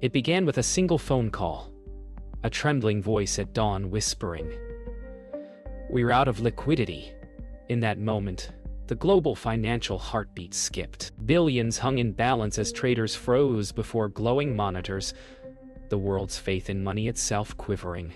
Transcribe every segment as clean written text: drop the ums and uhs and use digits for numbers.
It began with a single phone call, a trembling voice at dawn whispering, "We're out of liquidity." In that moment, the global financial heartbeat skipped. Billions hung in balance as traders froze before glowing monitors, the world's faith in money itself quivering.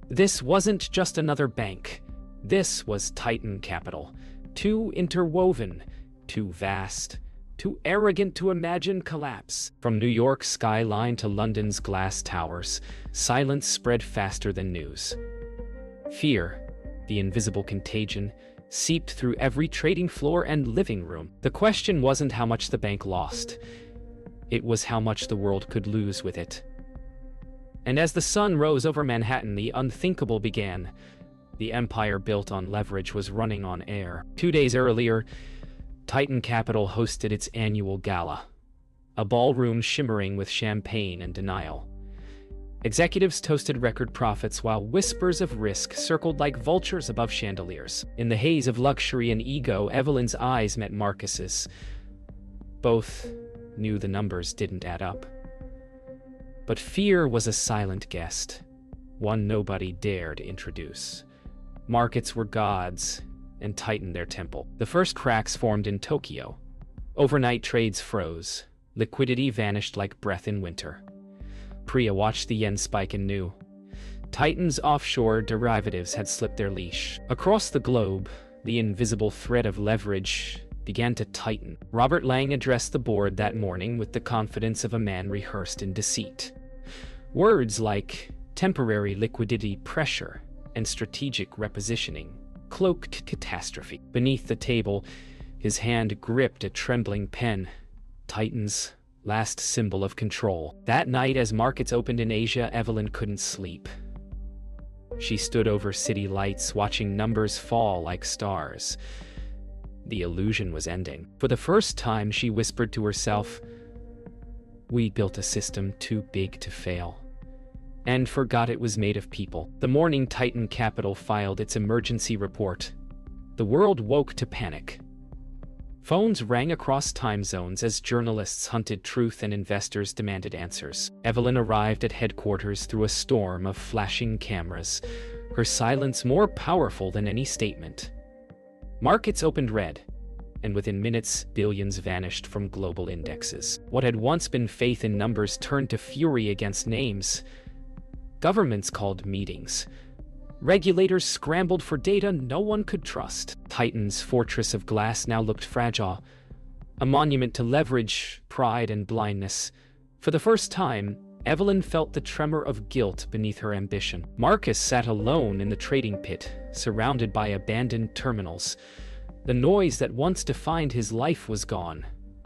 This wasn't just another bank. This was Titan Capital, too interwoven, too vast, too arrogant to imagine collapse. From New York's skyline to London's glass towers, silence spread faster than news. Fear, the invisible contagion, seeped through every trading floor and living room. The question wasn't how much the bank lost. It was how much the world could lose with it. And as the sun rose over Manhattan, the unthinkable began. The empire built on leverage was running on air. 2 days earlier, Titan Capital hosted its annual gala, a ballroom shimmering with champagne and denial. Executives toasted record profits while whispers of risk circled like vultures above chandeliers. In the haze of luxury and ego, Evelyn's eyes met Marcus's. Both knew the numbers didn't add up. But fear was a silent guest, one nobody dared introduce. Markets were gods, and Titan their temple. The first cracks formed in Tokyo. Overnight trades froze. Liquidity vanished like breath in winter. Priya watched the yen spike and knew. Titan's offshore derivatives had slipped their leash. Across the globe, the invisible thread of leverage began to tighten. Robert Lang addressed the board that morning with the confidence of a man rehearsed in deceit. Words like temporary liquidity pressure and strategic repositioning cloaked catastrophe. Beneath the table, his hand gripped a trembling pen, Titan's last symbol of control. That night, as markets opened in Asia, Evelyn couldn't sleep. She stood over city lights, watching numbers fall like stars. The illusion was ending. For the first time, she whispered to herself, "We built a system too big to fail," and forgot it was made of people. The morning Titan Capital filed its emergency report. The world woke to panic. Phones rang across time zones as journalists hunted truth and investors demanded answers. Evelyn arrived at headquarters through a storm of flashing cameras, her silence more powerful than any statement. Markets opened red, and within minutes, billions vanished from global indexes. What had once been faith in numbers turned to fury against names. Governments called meetings. Regulators scrambled for data no one could trust. Titan's fortress of glass now looked fragile, a monument to leverage, pride, and blindness. For the first time, Evelyn felt the tremor of guilt beneath her ambition. Marcus sat alone in the trading pit, surrounded by abandoned terminals. The noise that once defined his life was gone,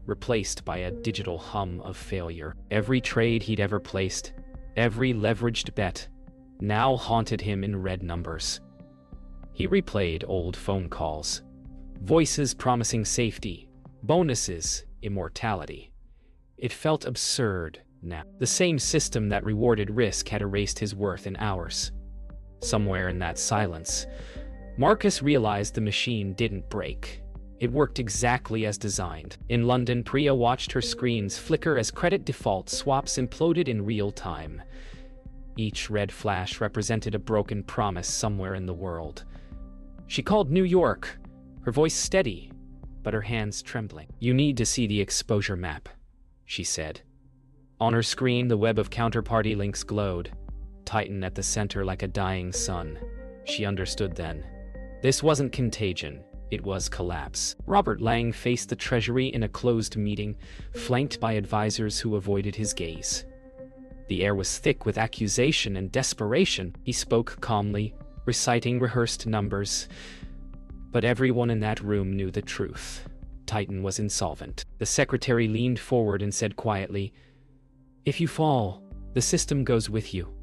replaced by a digital hum of failure. Every trade he'd ever placed, every leveraged bet, now haunted him in red numbers. He replayed old phone calls, voices promising safety, bonuses, immortality. It felt absurd now. The same system that rewarded risk had erased his worth in hours. Somewhere in that silence, Marcus realized the machine didn't break. It worked exactly as designed. In London, Priya watched her screens flicker as credit default swaps imploded in real time. Each red flash represented a broken promise somewhere in the world. She called New York, her voice steady, but her hands trembling. "You need to see the exposure map," she said. On her screen, the web of counterparty links glowed, Titan at the center like a dying sun. She understood then. This wasn't contagion, it was collapse. Robert Lang faced the Treasury in a closed meeting, flanked by advisors who avoided his gaze. The air was thick with accusation and desperation. He spoke calmly, reciting rehearsed numbers. But everyone in that room knew the truth. Titan was insolvent. The secretary leaned forward and said quietly, "If you fall, the system goes with you."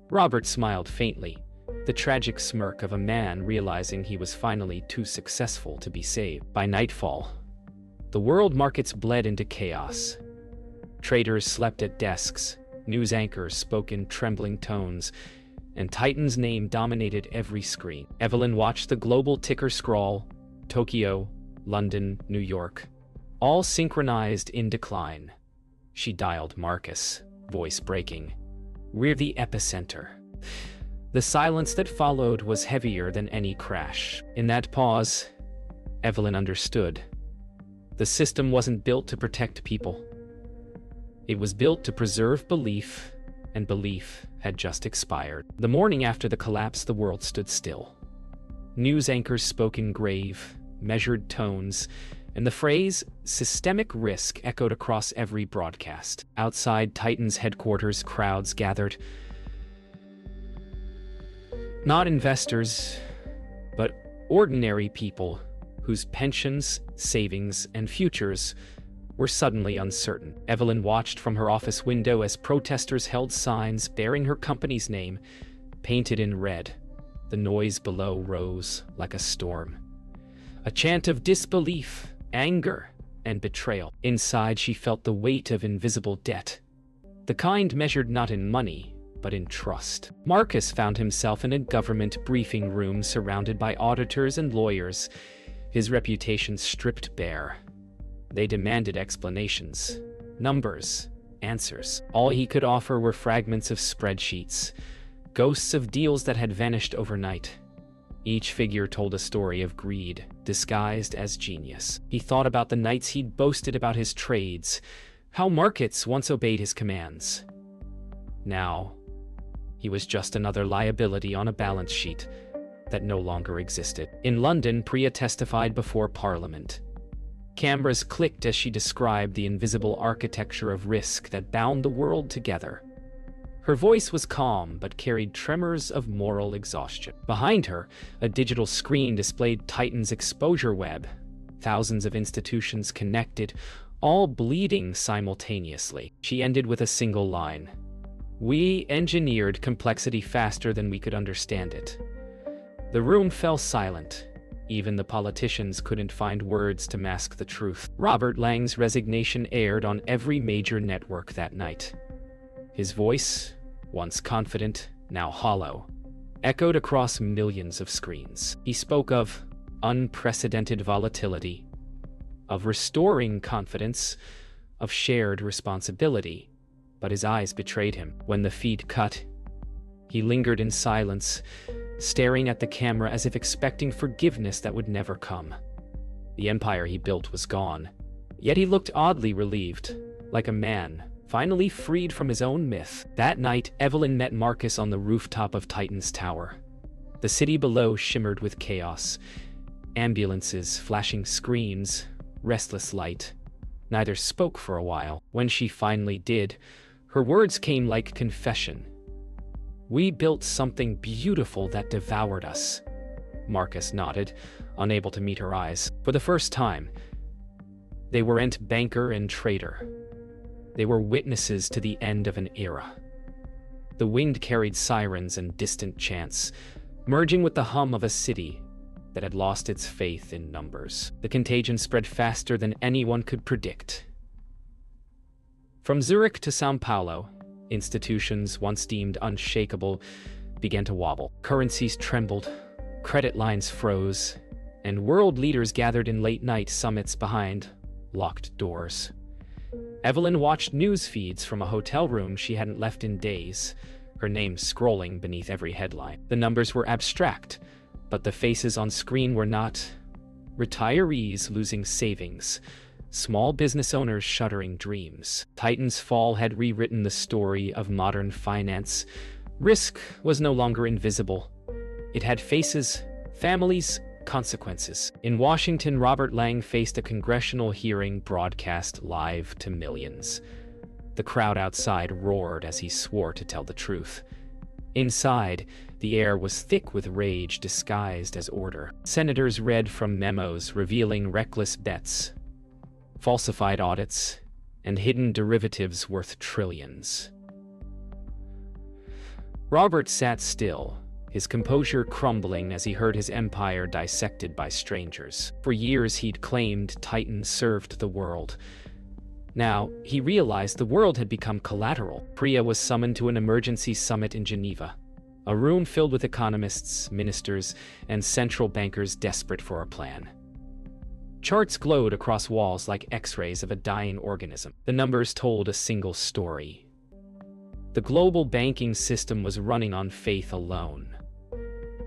Robert smiled faintly, the tragic smirk of a man realizing he was finally too successful to be saved. By nightfall, the world markets bled into chaos. Traders slept at desks, news anchors spoke in trembling tones, and Titan's name dominated every screen. Evelyn watched the global ticker scroll, Tokyo, London, New York, all synchronized in decline. She dialed Marcus, voice breaking. "We're the epicenter." The silence that followed was heavier than any crash. In that pause, Evelyn understood. The system wasn't built to protect people. It was built to preserve belief, and belief had just expired. The morning after the collapse, the world stood still. News anchors spoke in grave, measured tones, and the phrase "systemic risk" echoed across every broadcast. Outside Titan's headquarters, crowds gathered. Not investors, but ordinary people whose pensions, savings, and futures were suddenly uncertain. Evelyn watched from her office window as protesters held signs bearing her company's name, painted in red. The noise below rose like a storm. A chant of disbelief, anger, and betrayal. Inside, she felt the weight of invisible debt, the kind measured not in money, but in trust. Marcus found himself in a government briefing room surrounded by auditors and lawyers, his reputation stripped bare. They demanded explanations, numbers, answers. All he could offer were fragments of spreadsheets, ghosts of deals that had vanished overnight. Each figure told a story of greed, disguised as genius. He thought about the nights he'd boasted about his trades, how markets once obeyed his commands. Now, he was just another liability on a balance sheet that no longer existed. In London, Priya testified before Parliament. Cameras clicked as she described the invisible architecture of risk that bound the world together. Her voice was calm but carried tremors of moral exhaustion. Behind her, a digital screen displayed Titan's exposure web, thousands of institutions connected, all bleeding simultaneously. She ended with a single line. "We engineered complexity faster than we could understand it." The room fell silent. Even the politicians couldn't find words to mask the truth. Robert Lang's resignation aired on every major network that night. His voice, once confident, now hollow, echoed across millions of screens. He spoke of unprecedented volatility, of restoring confidence, of shared responsibility. But his eyes betrayed him. When the feed cut, he lingered in silence, staring at the camera as if expecting forgiveness that would never come. The empire he built was gone, yet he looked oddly relieved, like a man finally freed from his own myth. That night, Evelyn met Marcus on the rooftop of Titan's tower. The city below shimmered with chaos. Ambulances, flashing screens, restless light. Neither spoke for a while. When she finally did, her words came like confession. "We built something beautiful that devoured us." Marcus nodded, unable to meet her eyes. For the first time, they weren't banker and trader. They were witnesses to the end of an era. The wind carried sirens and distant chants, merging with the hum of a city that had lost its faith in numbers. The contagion spread faster than anyone could predict. From Zurich to São Paulo, institutions once deemed unshakable began to wobble. Currencies trembled, credit lines froze, and world leaders gathered in late-night summits behind locked doors. Evelyn watched news feeds from a hotel room she hadn't left in days, her name scrolling beneath every headline. The numbers were abstract, but the faces on screen were not. Retirees losing savings, small business owners shuttering dreams. Titan's fall had rewritten the story of modern finance. Risk was no longer invisible. It had faces, families, consequences. In Washington, Robert Lang faced a congressional hearing broadcast live to millions. The crowd outside roared as he swore to tell the truth. Inside, the air was thick with rage disguised as order. Senators read from memos revealing reckless bets, falsified audits, and hidden derivatives worth trillions. Robert sat still, his composure crumbling as he heard his empire dissected by strangers. For years he'd claimed Titan served the world. Now, he realized the world had become collateral. Priya was summoned to an emergency summit in Geneva, a room filled with economists, ministers, and central bankers desperate for a plan. Charts glowed across walls like X-rays of a dying organism. The numbers told a single story. The global banking system was running on faith alone.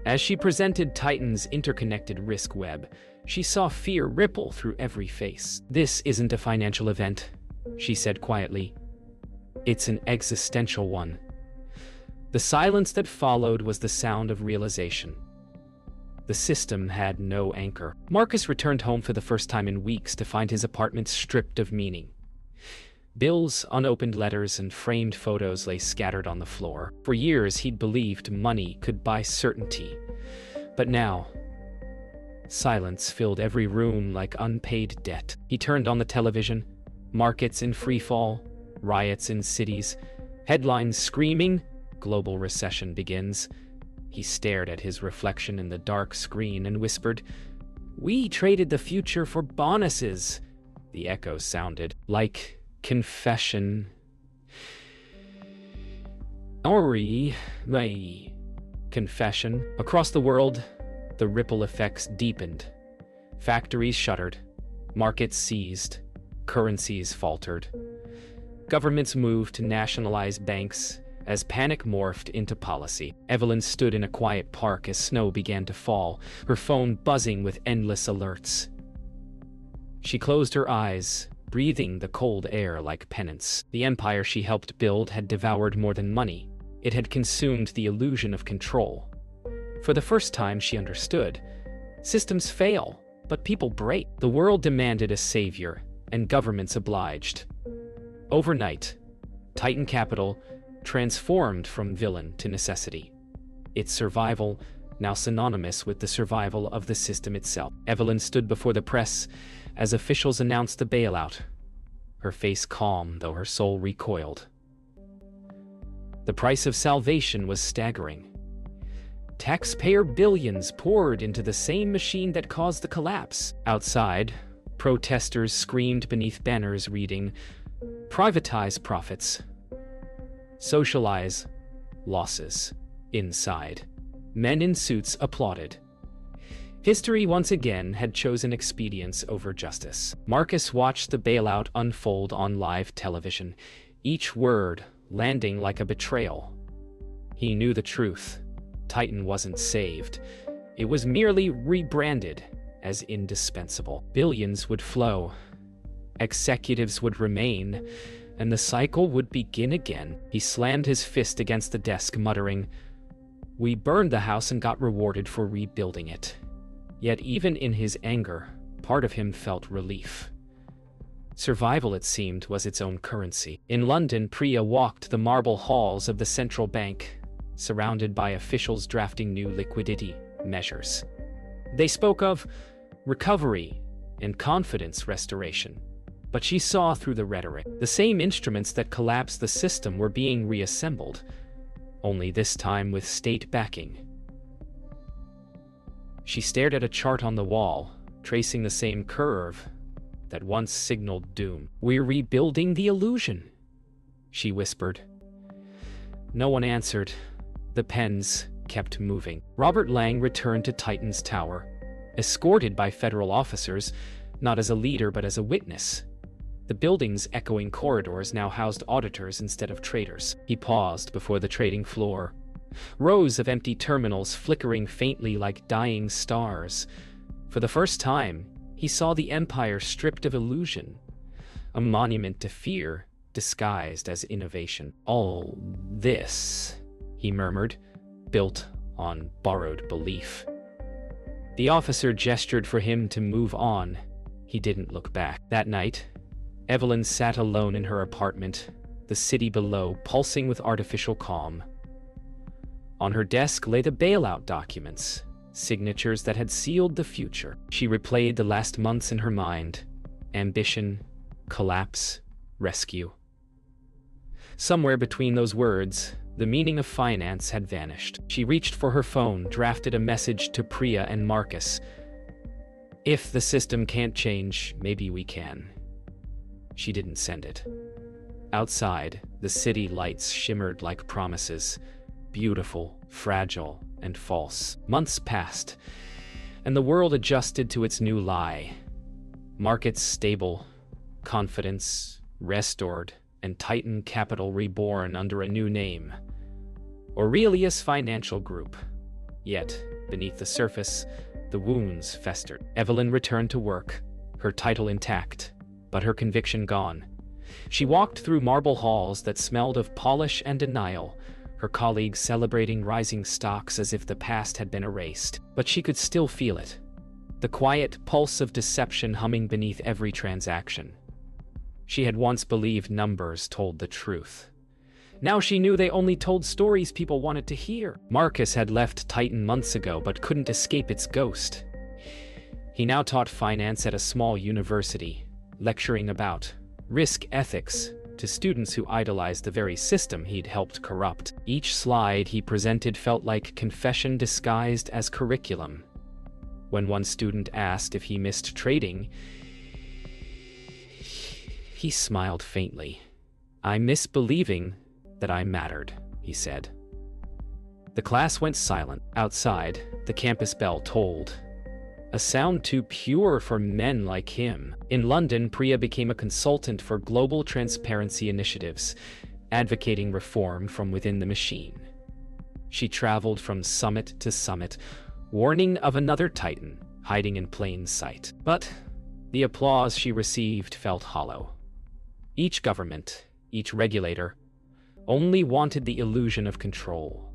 As she presented Titan's interconnected risk web, she saw fear ripple through every face. "This isn't a financial event," she said quietly. "It's an existential one." The silence that followed was the sound of realization. The system had no anchor. Marcus returned home for the first time in weeks to find his apartment stripped of meaning. Bills, unopened letters, and framed photos lay scattered on the floor. For years, he'd believed money could buy certainty. But now, silence filled every room like unpaid debt. He turned on the television. Markets in freefall, riots in cities, headlines screaming, "Global recession begins." He stared at his reflection in the dark screen and whispered, "We traded the future for bonuses." The echo sounded like confession. Confession. Across the world, the ripple effects deepened. Factories shuttered, markets seized, currencies faltered. Governments moved to nationalize banks as panic morphed into policy. Evelyn stood in a quiet park as snow began to fall, her phone buzzing with endless alerts. She closed her eyes, breathing the cold air like penance. The empire she helped build had devoured more than money. It had consumed the illusion of control. For the first time, she understood. Systems fail, but people break. The world demanded a savior, and governments obliged. Overnight, Titan Capital transformed from villain to necessity. Its survival, now synonymous with the survival of the system itself. Evelyn stood before the press as officials announced the bailout, her face calm though her soul recoiled. The price of salvation was staggering. Taxpayer billions poured into the same machine that caused the collapse. Outside, protesters screamed beneath banners reading, "Privatize profits. Socialize losses." Inside, men in suits applauded. History once again had chosen expedience over justice. Marcus watched the bailout unfold on live television, each word landing like a betrayal. He knew the truth. Titan wasn't saved. It was merely rebranded as indispensable. Billions would flow. Executives would remain, and the cycle would begin again. He slammed his fist against the desk, muttering, "We burned the house and got rewarded for rebuilding it." Yet even in his anger, part of him felt relief. Survival, it seemed, was its own currency. In London, Priya walked the marble halls of the central bank, surrounded by officials drafting new liquidity measures. They spoke of recovery and confidence restoration, but she saw through the rhetoric. The same instruments that collapsed the system were being reassembled, only this time with state backing. She stared at a chart on the wall, tracing the same curve that once signaled doom. "We're rebuilding the illusion," she whispered. No one answered. The pens kept moving. Robert Lang returned to Titan's tower, escorted by federal officers, not as a leader but as a witness. The building's echoing corridors now housed auditors instead of traders. He paused before the trading floor. Rows of empty terminals flickering faintly like dying stars. For the first time, he saw the empire stripped of illusion, a monument to fear disguised as innovation. "All this," he murmured, "built on borrowed belief." The officer gestured for him to move on. He didn't look back. That night, Evelyn sat alone in her apartment, the city below pulsing with artificial calm. On her desk lay the bailout documents, signatures that had sealed the future. She replayed the last months in her mind: ambition, collapse, rescue. Somewhere between those words, the meaning of finance had vanished. She reached for her phone, drafted a message to Priya and Marcus. "If the system can't change, maybe we can." She didn't send it. Outside, the city lights shimmered like promises, beautiful, fragile, and false. Months passed, and the world adjusted to its new lie. Markets stable, confidence restored, and Titan capital reborn under a new name. Aurelius Financial Group. Yet, beneath the surface, the wounds festered. Evelyn returned to work, her title intact, but her conviction gone. She walked through marble halls that smelled of polish and denial, her colleagues celebrating rising stocks as if the past had been erased. But she could still feel it, the quiet pulse of deception humming beneath every transaction. She had once believed numbers told the truth. Now she knew they only told stories people wanted to hear. Marcus had left Titan months ago but couldn't escape its ghost. He now taught finance at a small university, lecturing about risk ethics to students who idolized the very system he'd helped corrupt. Each slide he presented felt like confession disguised as curriculum. When one student asked if he missed trading, he smiled faintly. "I miss believing that I mattered," he said. The class went silent. Outside, the campus bell tolled. A sound too pure for men like him. In London, Priya became a consultant for global transparency initiatives, advocating reform from within the machine. She traveled from summit to summit, warning of another Titan hiding in plain sight. But the applause she received felt hollow. Each government, each regulator, only wanted the illusion of control.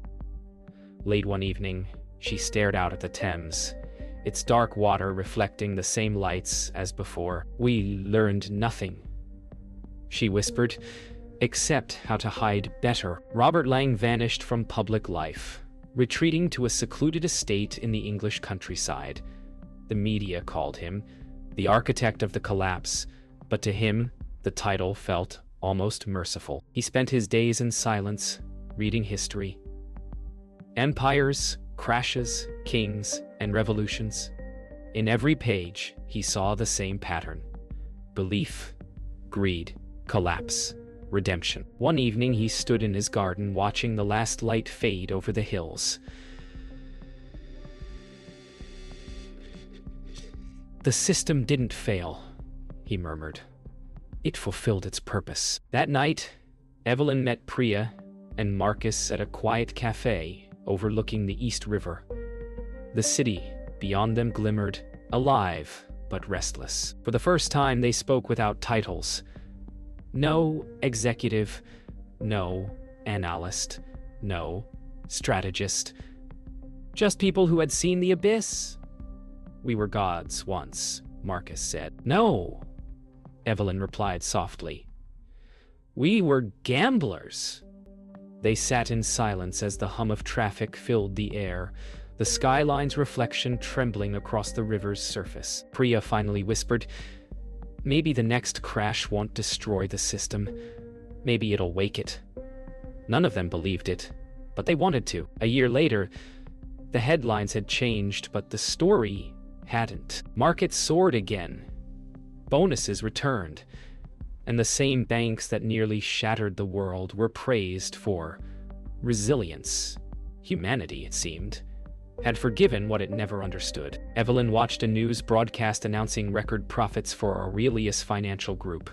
Late one evening, she stared out at the Thames, its dark water reflecting the same lights as before. "We learned nothing," she whispered, "except how to hide better." Robert Lang vanished from public life, retreating to a secluded estate in the English countryside. The media called him the architect of the collapse, but to him, the title felt almost merciful. He spent his days in silence, reading history. Empires, crashes, kings, and revolutions. In every page, he saw the same pattern: belief, greed, collapse, redemption. One evening, he stood in his garden watching the last light fade over the hills. "The system didn't fail," he murmured. "It fulfilled its purpose." That night, Evelyn met Priya and Marcus at a quiet cafe overlooking the East River. The city beyond them glimmered, alive but restless. For the first time, they spoke without titles. No executive, no analyst, no strategist. Just people who had seen the abyss. "We were gods once," Marcus said. "No," Evelyn replied softly. "We were gamblers." They sat in silence as the hum of traffic filled the air, the skyline's reflection trembling across the river's surface. Priya finally whispered, "Maybe the next crash won't destroy the system. Maybe it'll wake it." None of them believed it, but they wanted to. A year later, the headlines had changed, but the story hadn't. Markets soared again. Bonuses returned, and the same banks that nearly shattered the world were praised for resilience. Humanity, it seemed, had forgiven what it never understood. Evelyn watched a news broadcast announcing record profits for Aurelius Financial Group.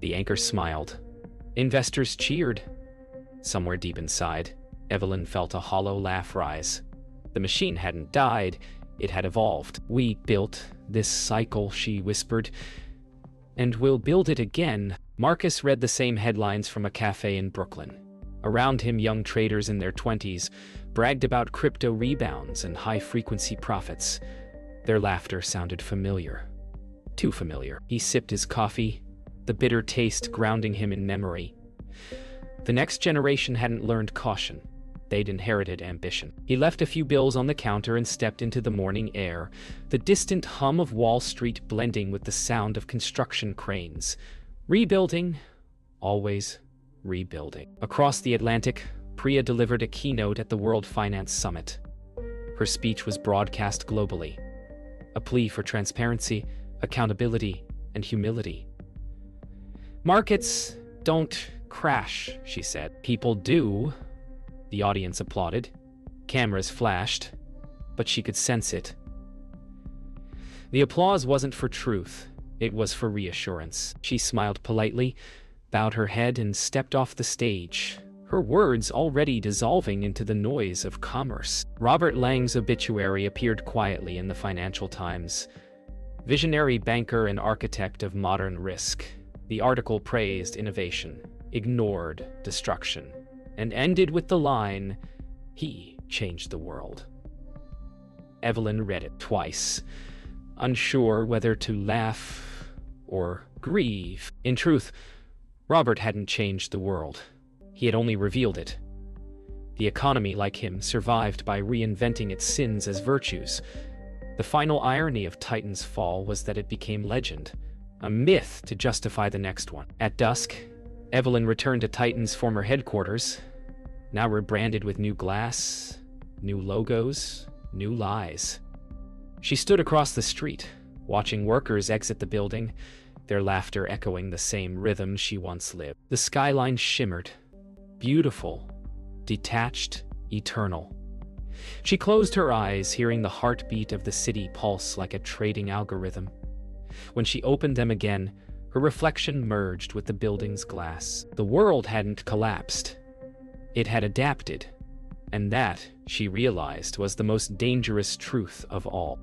The anchor smiled. Investors cheered. Somewhere deep inside, Evelyn felt a hollow laugh rise. The machine hadn't died, it had evolved. "We built this cycle," she whispered, "and we'll build it again." Marcus read the same headlines from a cafe in Brooklyn. Around him, young traders in their 20s bragged about crypto rebounds and high-frequency profits. Their laughter sounded familiar. Too familiar. He sipped his coffee, the bitter taste grounding him in memory. The next generation hadn't learned caution. They'd inherited ambition. He left a few bills on the counter and stepped into the morning air, the distant hum of Wall Street blending with the sound of construction cranes. Rebuilding, always rebuilding. Across the Atlantic, Priya delivered a keynote at the World Finance Summit. Her speech was broadcast globally, a plea for transparency, accountability, and humility. "Markets don't crash," she said. "People do." The audience applauded. Cameras flashed, but she could sense it. The applause wasn't for truth, it was for reassurance. She smiled politely, bowed her head, and stepped off the stage, her words already dissolving into the noise of commerce. Robert Lang's obituary appeared quietly in the Financial Times. Visionary banker and architect of modern risk. The article praised innovation, ignored destruction, and ended with the line, "He changed the world." Evelyn read it twice, unsure whether to laugh or grieve. In truth, Robert hadn't changed the world. He had only revealed it. The economy, like him, survived by reinventing its sins as virtues. The final irony of Titan's fall was that it became legend, a myth to justify the next one. At dusk, Evelyn returned to Titan's former headquarters, now rebranded with new glass, new logos, new lies. She stood across the street, watching workers exit the building, their laughter echoing the same rhythm she once lived. The skyline shimmered, beautiful, detached, eternal. She closed her eyes, hearing the heartbeat of the city pulse like a trading algorithm. When she opened them again, her reflection merged with the building's glass. The world hadn't collapsed. It had adapted. And that, she realized, was the most dangerous truth of all.